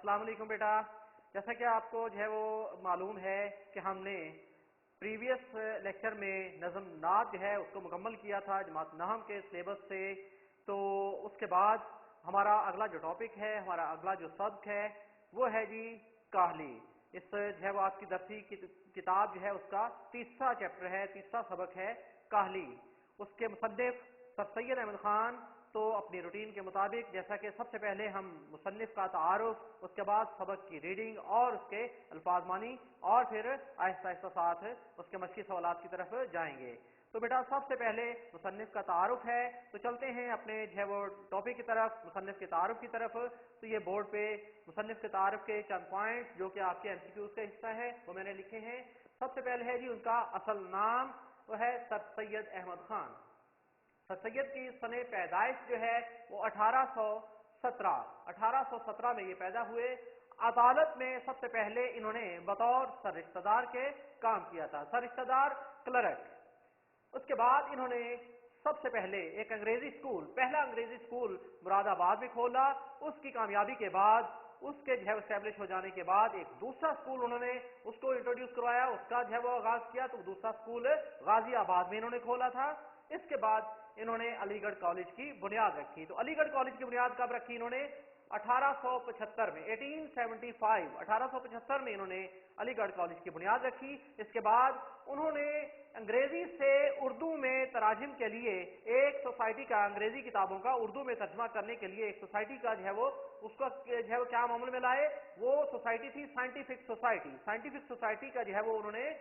अस्सलाम वालेकुम बेटा। जैसा कि आपको जो है वो मालूम है कि हमने प्रीवियस लेक्चर में नज़म नात जो है उसको मुकम्मल किया था जमात नहम के सिलेबस से। तो उसके बाद हमारा अगला जो टॉपिक है, हमारा अगला जो सबक है वो है जी काहली। इस जो है वो आपकी दरसी किताब जो है उसका तीसरा चैप्टर है, तीसरा सबक है काहली। उसके मुसन्निफ सर सैयद अहमद खान। तो अपनी रूटीन के मुताबिक जैसा कि सबसे पहले हम मुसन्निफ का तारुफ, उसके बाद सबक की रीडिंग और उसके अल्फाज मानी और फिर आहिस्ता आहिस्ता साथ उसके मशकी सवालात की तरफ जाएंगे। तो बेटा सबसे पहले मुसन्निफ का तारुफ है, तो चलते हैं अपने जो है वो टॉपिक की तरफ, मुसन्निफ के तारुफ की तरफ। तो ये बोर्ड पे मुसन्निफ के तारुफ के चंद पॉइंट जो कि आपके एमसीक्यूज का हिस्सा है वो मैंने लिखे हैं। सबसे पहले है जी उनका असल नाम, वो है सर सैयद अहमद खान। सर सैयद की सने पैदाइश जो है वो 1817 में ये पैदा हुए। अदालत में सबसे पहले इन्होंने बतौर सर रिश्तेदार के काम किया था, सर रिश्तेदार क्लर्क। उसके बाद इन्होंने सबसे पहले एक अंग्रेजी स्कूल, पहला अंग्रेजी स्कूल मुरादाबाद में खोला। उसकी कामयाबी के बाद, उसके जो है एस्टेब्लिश हो जाने के बाद एक दूसरा स्कूल उन्होंने उसको इंट्रोड्यूस करवाया, उसका जो है वो आगाज किया। तो दूसरा स्कूल गाजियाबाद में इन्होंने खोला था। इसके बाद इन्होंने अलीगढ़ कॉलेज की बुनियाद रखी। तो अलीगढ़ कॉलेज की बुनियाद कब रखी इन्होंने? 1875 में, 1875 में इन्होंने अलीगढ़ कॉलेज की बुनियाद रखी। इसके बाद उन्होंने अंग्रेजी से उर्दू में तराजिम के लिए एक सोसाइटी का, अंग्रेजी किताबों का उर्दू में तर्जमा करने के लिए एक सोसाइटी का जो है वो उसको जो है वो क्या मामले में लाए? वो सोसाइटी थी साइंटिफिक सोसाइटी। साइंटिफिक सोसाइटी का जो है वो उन्होंने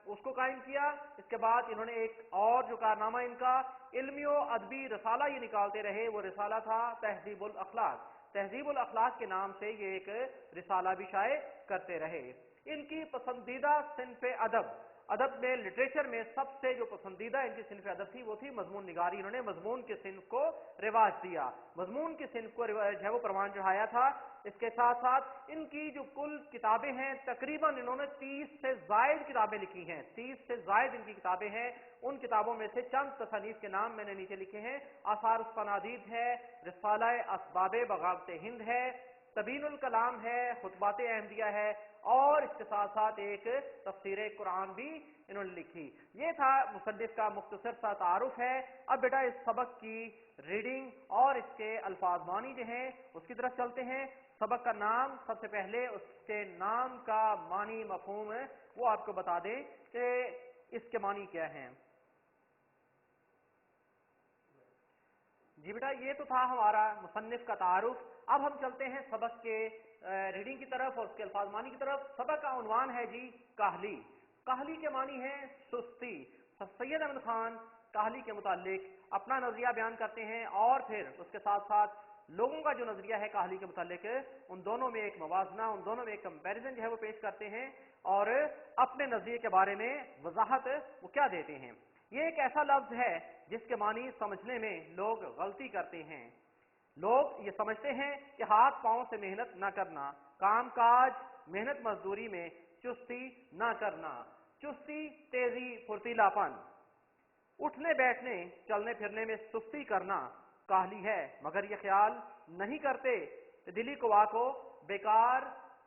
उसको कायम किया। इसके बाद इन्होंने एक और जो कारनामा इनका, इल्मियो अदबी रसाला ये निकालते रहे। वो रिसाला था तहजीबुल अखलाक। तहजीबुल अखलाक के नाम से ये एक रिसाला भी शाये करते रहे। इनकी पसंदीदा सिन्फ़े अदब, अदब में, लिटरेचर में सबसे जो पसंदीदा इनकी सिन्फ़ अदब थी वो थी मजमून निगारी। इन्होंने मजमून की सिन्फ को रिवाज दिया, मजमून की सिन्फ को जो है वो प्रमाण चढ़ाया था। इसके साथ साथ इनकी जो कुल किताबें हैं, तकरीबन इन्होंने 30 से जायद किताबें लिखी हैं, 30 से जायद इनकी किताबें हैं। उन किताबों में से चंद तसनीफ के नाम मैंने नीचे लिखे हैं। आसार उस-सनादीद है, रिसाला असबाबे बगावत हिंद है, तबीनुल कलाम है, खुतबात अहमदिया है और इसके साथ साथ एक तफसीर कुरान भी इन्होंने लिखी। ये था मुसन्निफ का मुख्तसर सा तारुफ है। अब बेटा इस सबक की रीडिंग और इसके अल्फाज मानी जो हैं उसकी तरफ चलते हैं। सबक का नाम, सबसे पहले उसके नाम का मानी मफहूम है वो आपको बता दें कि इसके मानी क्या हैं। जी बेटा ये तो था हमारा मुसन्निफ का तारुफ। अब हम चलते हैं सबक के रीडिंग की तरफ और उसके अल्फाज मानी की तरफ। सबक का उन्वान है जी काहली। काहली के मानी है सुस्ती। सैयद अहमद खान काहली के मुतालिक अपना नजरिया बयान करते हैं और फिर उसके साथ साथ लोगों का जो नजरिया है काहली के मुतालिक, उन दोनों में एक मवाजना, उन दोनों में एक कंपैरिजन जो है वो पेश करते हैं और अपने नजरिए के बारे में वजाहत वो क्या देते हैं। ये एक ऐसा लफ्ज है जिसके मानी समझने में लोग गलती करते हैं। लोग ये समझते हैं कि हाथ पांव से मेहनत न करना, काम काज मेहनत मजदूरी में चुस्ती न करना, चुस्ती तेजी फुर्तीलापन, उठने बैठने चलने फिरने में सुस्ती करना काहली है। मगर ये ख्याल नहीं करते कि दिली कवा को बेकार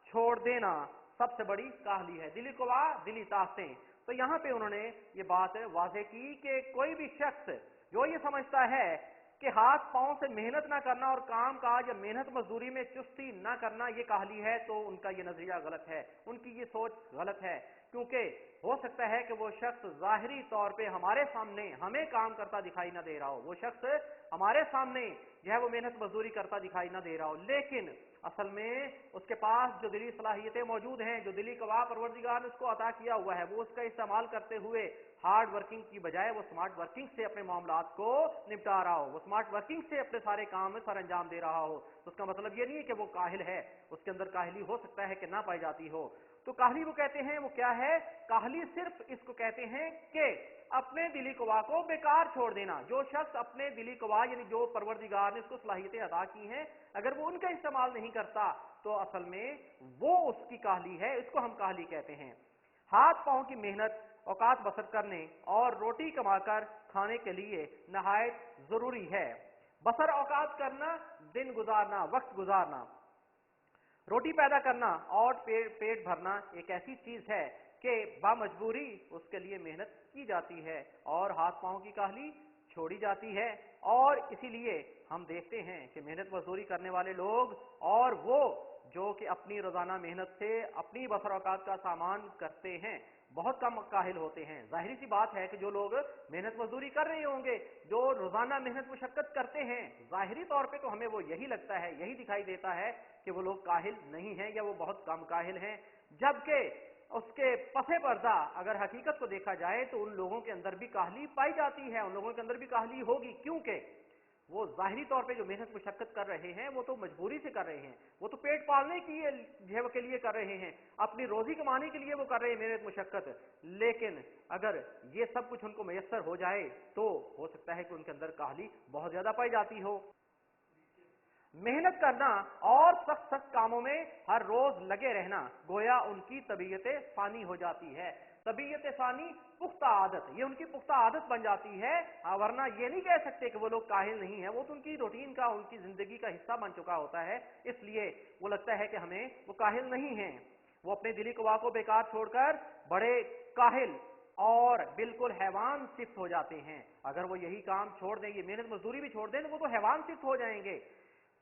छोड़ देना सबसे बड़ी काहली है। दिली कवा, दिली ताकतें। तो यहां पे उन्होंने ये बात वाज़ेह की कि कोई भी शख्स जो ये समझता है कि हाथ पांव से मेहनत ना करना और काम काज या मेहनत मजदूरी में चुस्ती ना करना ये काहली है, तो उनका ये नजरिया गलत है, उनकी ये सोच गलत है। क्योंकि हो सकता है कि वो शख्स जाहिरी तौर पे हमारे सामने हमें काम करता दिखाई ना दे रहा हो, वो शख्स हमारे सामने जो है वो मेहनत मजदूरी करता दिखाई ना दे रहा हो, लेकिन असल में उसके पास जो दिली सलाहियतें मौजूद हैं, जो दिली कवा परवरदिगार ने उसको अता किया हुआ है, वो उसका इस्तेमाल करते हुए हार्ड वर्किंग की बजाय वो स्मार्ट वर्किंग से अपने मामलात को निपटा रहा हो, वो स्मार्ट वर्किंग से अपने सारे काम में सर अंजाम दे रहा हो, तो उसका मतलब ये नहीं है कि वो काहिल है। उसके अंदर काहिली हो सकता है कि ना पाई जाती हो। तो काहली वो कहते हैं वो क्या है? काहली सिर्फ इसको कहते हैं कि अपने दिली कवा को बेकार छोड़ देना। जो शख्स अपने दिली कवा यानी जो परवरदिगार ने उसको सलाहियतें अदा की हैं, अगर वो उनका इस्तेमाल नहीं करता तो असल में वो उसकी काहली है, इसको हम काहली कहते हैं। हाथ पांव की मेहनत औकात बसर करने और रोटी कमाकर खाने के लिए नहायत जरूरी है। बसर औकात करना, दिन गुजारना, वक्त गुजारना। रोटी पैदा करना और पेट भरना एक ऐसी चीज है कि बामजबूरी उसके लिए मेहनत की जाती है और हाथ पांव की काहली छोड़ी जाती है। और इसीलिए हम देखते हैं कि मेहनत मजदूरी करने वाले लोग और वो जो कि अपनी रोजाना मेहनत से अपनी बसर औकात का सामान करते हैं बहुत कम काहिल होते हैं। जाहिर सी बात है कि जो लोग मेहनत मजदूरी कर रहे होंगे, जो रोजाना मेहनत मुशक्कत करते हैं, जाहिरी तौर पे तो हमें वो यही लगता है, यही दिखाई देता है कि वो लोग काहिल नहीं हैं या वो बहुत कम काहिल हैं। जबकि उसके पसे पर्दा अगर हकीकत को देखा जाए तो उन लोगों के अंदर भी काहली पाई जाती है, उन लोगों के अंदर भी काहली होगी, क्योंकि वो जाहिरी तौर पे जो मेहनत मुशक्कत कर रहे हैं वो तो मजबूरी से कर रहे हैं, वो तो पेट पालने के लिए कर रहे हैं, अपनी रोजी कमाने के लिए वो कर रहे हैं मेहनत मुशक्कत। लेकिन अगर ये सब कुछ उनको मैसर हो जाए तो हो सकता है कि उनके अंदर काहली बहुत ज्यादा पाई जाती हो। मेहनत करना और सख्त सख्त कामों में हर रोज लगे रहना गोया उनकी तबीयत फानी हो जाती है। तबीयत फानी पुख्ता आदत, ये उनकी पुख्ता आदत बन जाती है। वरना ये नहीं कह सकते कि वो लोग काहिल नहीं है, वो तो उनकी रूटीन का, उनकी जिंदगी का हिस्सा बन चुका होता है, इसलिए वो लगता है कि हमें वो काहिल नहीं है। वो अपने दिली कवा को बेकार छोड़कर बड़े काहिल और बिल्कुल हैवान सिफ्त हो जाते हैं। अगर वो यही काम छोड़ दें, ये मेहनत मजदूरी भी छोड़ दें, तो वो तो हैवान सिफ्त हो जाएंगे।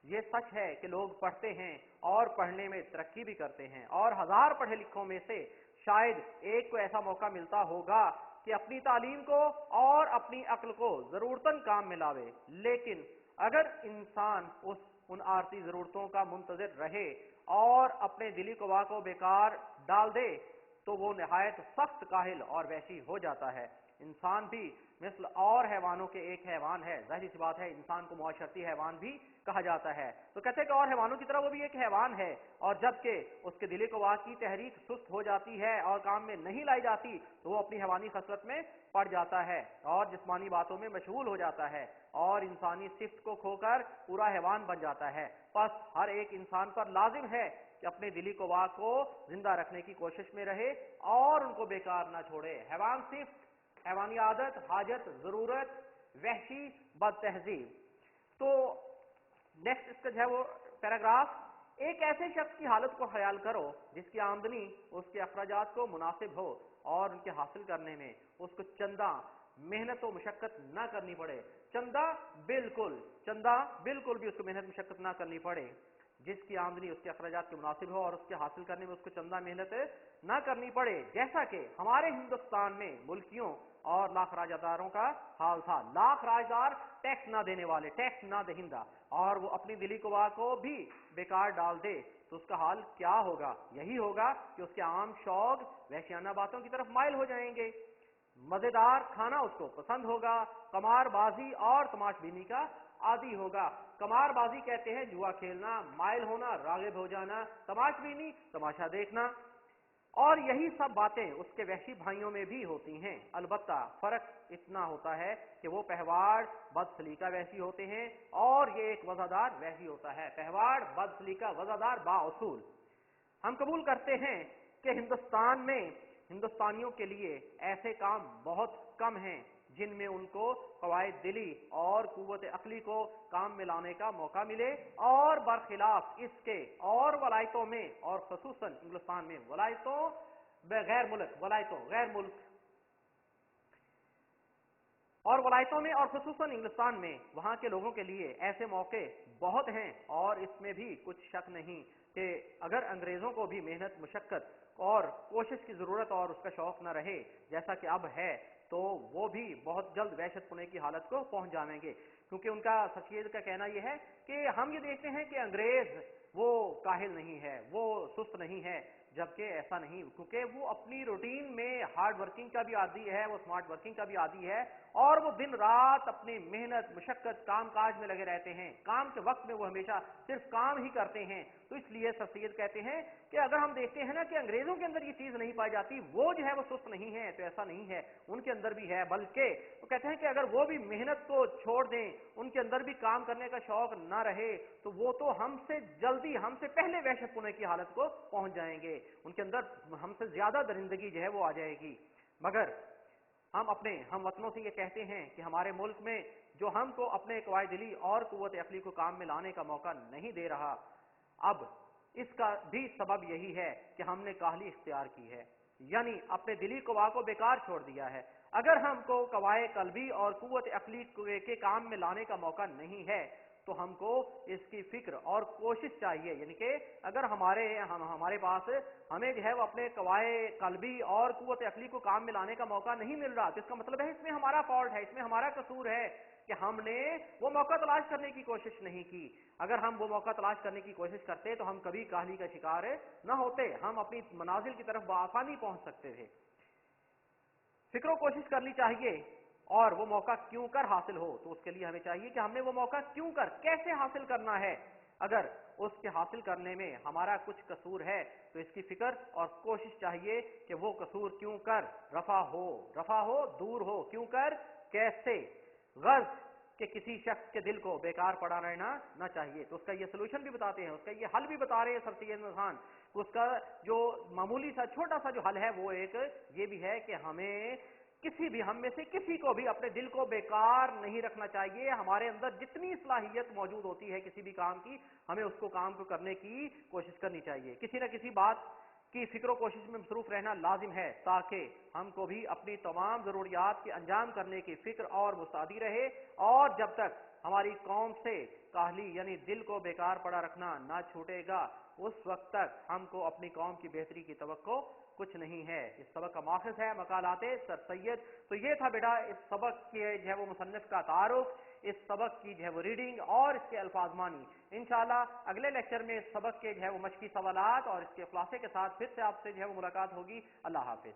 ये सच है कि लोग पढ़ते हैं और पढ़ने में तरक्की भी करते हैं और हजार पढ़े लिखों में से शायद एक को ऐसा मौका मिलता होगा कि अपनी तालीम को और अपनी अक्ल को जरूरतन काम में लावे। लेकिन अगर इंसान उन आरती जरूरतों का मुंतजिर रहे और अपने दिली कवा को बेकार डाल दे तो वो निहायत सख्त काहिल और वहशी हो जाता है। इंसान भी मिसल और हैवानों के एक हैवान है। जाहिर सी बात है इंसान को मुआशरती हैवान भी कहा जाता है, तो कहते हैं कि और हैवानों की तरह वो भी एक हैवान है। और जबकि उसके दिली कवा की तहरीक सुस्त हो जाती है और काम में नहीं लाई जाती तो वो अपनी हैवानी खसलत में पड़ जाता है और जिस्मानी बातों में मशगूल हो जाता है और इंसानी सिफ्त को खोकर पूरा हैवान बन जाता है। बस हर एक इंसान पर लाजिम है कि अपने दिली कवा को जिंदा रखने की कोशिश में रहे और उनको बेकार ना छोड़े। हैवान सिफ्त, हैवानी आदत, हाजत, जरूरत, वहशी, बद तहजीब। तो नेक्स्ट इसका जो है वो पैराग्राफ, एक ऐसे शख्स की हालत को ख्याल करो जिसकी आमदनी उसके अखराजात को मुनासिब हो और उनके हासिल करने में उसको चंदा मेहनत और मुशक्कत ना करनी पड़े। चंदा बिल्कुल भी उसको मेहनत मुशक्कत ना करनी पड़े। जिसकी आमदनी उसके अखराजात के मुनासिब हो और उसके हासिल करने में उसको चंदा मेहनत ना करनी पड़े। जैसा कि हमारे हिंदुस्तान में मुल्कियों और लाख राजदारों का हाल था। लाख राजदार टैक्स ना देने वाले, टैक्स ना दहिंदा, और वो अपनी दिली कवा को भी बेकार डाल दे तो उसका हाल क्या होगा? यही होगा कि उसके आम शौक वहशियाना बातों की तरफ माइल हो जाएंगे, मजेदार खाना उसको पसंद होगा, कमारबाजी और तमाशबीनी का आदी होगा। कमारबाजी कहते हैं जुआ खेलना, माइल होना, रागिब हो जाना, तमाशबीनी तमाशा देखना। और यही सब बातें उसके वहशी भाइयों में भी होती हैं। अलबत्ता फर्क इतना होता है कि वो पहवाड़ बदसलीका वहशी होते हैं और ये एक वजादार वहशी होता है। पहवाड़ बदसलीका वजादार बाउसूल। हम कबूल करते हैं कि हिंदुस्तान में हिंदुस्तानियों के लिए ऐसे काम बहुत कम हैं जिनमें उनको कवायद दिली और कुव्वत अक्ली को काम में लाने का मौका मिले, और बरखिलाफ इसके और वलायतों में और खसूसन हिंदुस्तान में वलायतों गैर मुल्क और वलायतों में और खसूसन हिंदुस्तान में वहां के लोगों के लिए ऐसे मौके बहुत हैं। और इसमें भी कुछ शक नहीं कि अगर अंग्रेजों को भी मेहनत मुशक्कत और कोशिश की जरूरत और उसका शौक न रहे जैसा कि अब है तो वो भी बहुत जल्द वहशत पुणे की हालत को पहुंच जाएंगे। क्योंकि उनका सफीद का कहना यह है कि हम ये देखते हैं कि अंग्रेज वो काहिल नहीं है, वो सुस्त नहीं है, जबकि ऐसा नहीं, क्योंकि वो अपनी रूटीन में हार्ड वर्किंग का भी आदी है, वो स्मार्ट वर्किंग का भी आदी है और वो दिन रात अपनी मेहनत मुशक्कत काम काज में लगे रहते हैं। काम के वक्त में वो हमेशा सिर्फ काम ही करते हैं। तो इसलिए सर सैयद कहते हैं कि अगर हम देखते हैं ना कि अंग्रेजों के अंदर ये चीज नहीं पाई जाती, वो जो है वो सुस्त नहीं है, तो ऐसा नहीं है, उनके अंदर भी है। बल्कि वो कहते हैं कि अगर वो भी मेहनत को छोड़ दें, उनके अंदर भी काम करने का शौक ना रहे, तो वो तो हमसे जल्दी, हमसे पहले वहशत पुणे की हालत को पहुंच जाएंगे। उनके अंदर हमसे ज्यादा दरिंदगी जो है वो आ जाएगी। मगर हम अपने हम वतनों से ये कहते हैं कि हमारे मुल्क में जो हमको अपने कवायद दिली और कुव्वत अक्ली को काम में लाने का मौका नहीं दे रहा, अब اس کا بھی سبب یہی ہے کہ ہم نے کاہلی اختیار کی ہے، یعنی اپنے دلی قوا کو بیکار چھوڑ دیا ہے۔ اگر ہم کو قوائے قلبی اور قوت عقلی کے کام میں لانے کا موقع نہیں ہے تو ہم کو اس کی فکر اور کوشش چاہیے، یعنی کہ اگر ہمارے پاس ہمیں جو ہے وہ اپنے قوائے قلبی اور قوت عقلی کو کام میں لانے کا موقع نہیں مل رہا، تو اس کا مطلب ہے اس میں ہمارا فالٹ ہے، اس میں ہمارا قصور ہے کہ ہم نے وہ موقع تلاش کرنے کی کوشش نہیں کی۔ اگر ہم وہ موقع تلاش کرنے کی کوشش کرتے تو ہم کبھی کاہلی کا شکار نہ ہوتے، ہم اپنی منازل کی طرف بآسانی پہنچ سکتے تھے۔ فکر و کوشش کرنی چاہیے، اور وہ موقع کیوں کر حاصل ہو تو اس کے لیے ہمیں چاہیے کہ ہم نے وہ موقع کیوں کر کیسے حاصل کرنا ہے۔ اگر اس کے حاصل کرنے میں ہمارا کچھ قصور ہے تو اس کی فکر اور کوشش چاہیے کہ وہ قصور کیوں کر رفع ہو، دور ہو، کیوں کر کیسے۔ غرض کہ کسی شخص کے دل کو بیکار پڑا رہنا نہ چاہیے، تو اس کا یہ سلوشن بھی بتاتے ہیں، اس کا یہ حل بھی بتا رہے ہیں سر سید احمد خان۔ اس کا جو معمولی سا چھوٹا سا جو حل ہے وہ ایک یہ بھی ہے کہ ہم میں سے کسی کو بھی اپنے دل کو بیکار نہیں رکھنا چاہیے۔ ہمارے اندر جتنی صلاحیت موجود ہوتی ہے کسی بھی کام کی، ہمیں اس کام کو کرنے کی کوشش کرنی چاہیے۔ کسی نہ کسی بات کی فکر و کوشش میں مصروف رہنا لازم ہے تاکہ ہم کو بھی اپنی تمام ضروریات کے انجام کرنے کی فکر اور مستعدی رہے، اور جب تک ہماری قوم سے کاہلی یعنی دل کو بیکار پڑا رکھنا نہ چھوٹے گا اس وقت تک ہم کو اپنی قوم کی بہتری کی توقع کچھ نہیں ہے۔ اس سبق کا ماخذ ہے مقالات سر سید۔ تو یہ تھا بیٹا اس سبق کے جو ہے وہ مصنف کا تعارف، اس سبق کی جو ہے وہ ریڈنگ اور اس کے الفاظ مانی۔ انشاءاللہ اگلے لیکچر میں اس سبق کے جو ہے وہ مشقی سوالات اور اس کے خلاصے کے ساتھ پھر سے آپ سے جو ہے وہ ملاقات ہوگی۔ اللہ حافظ۔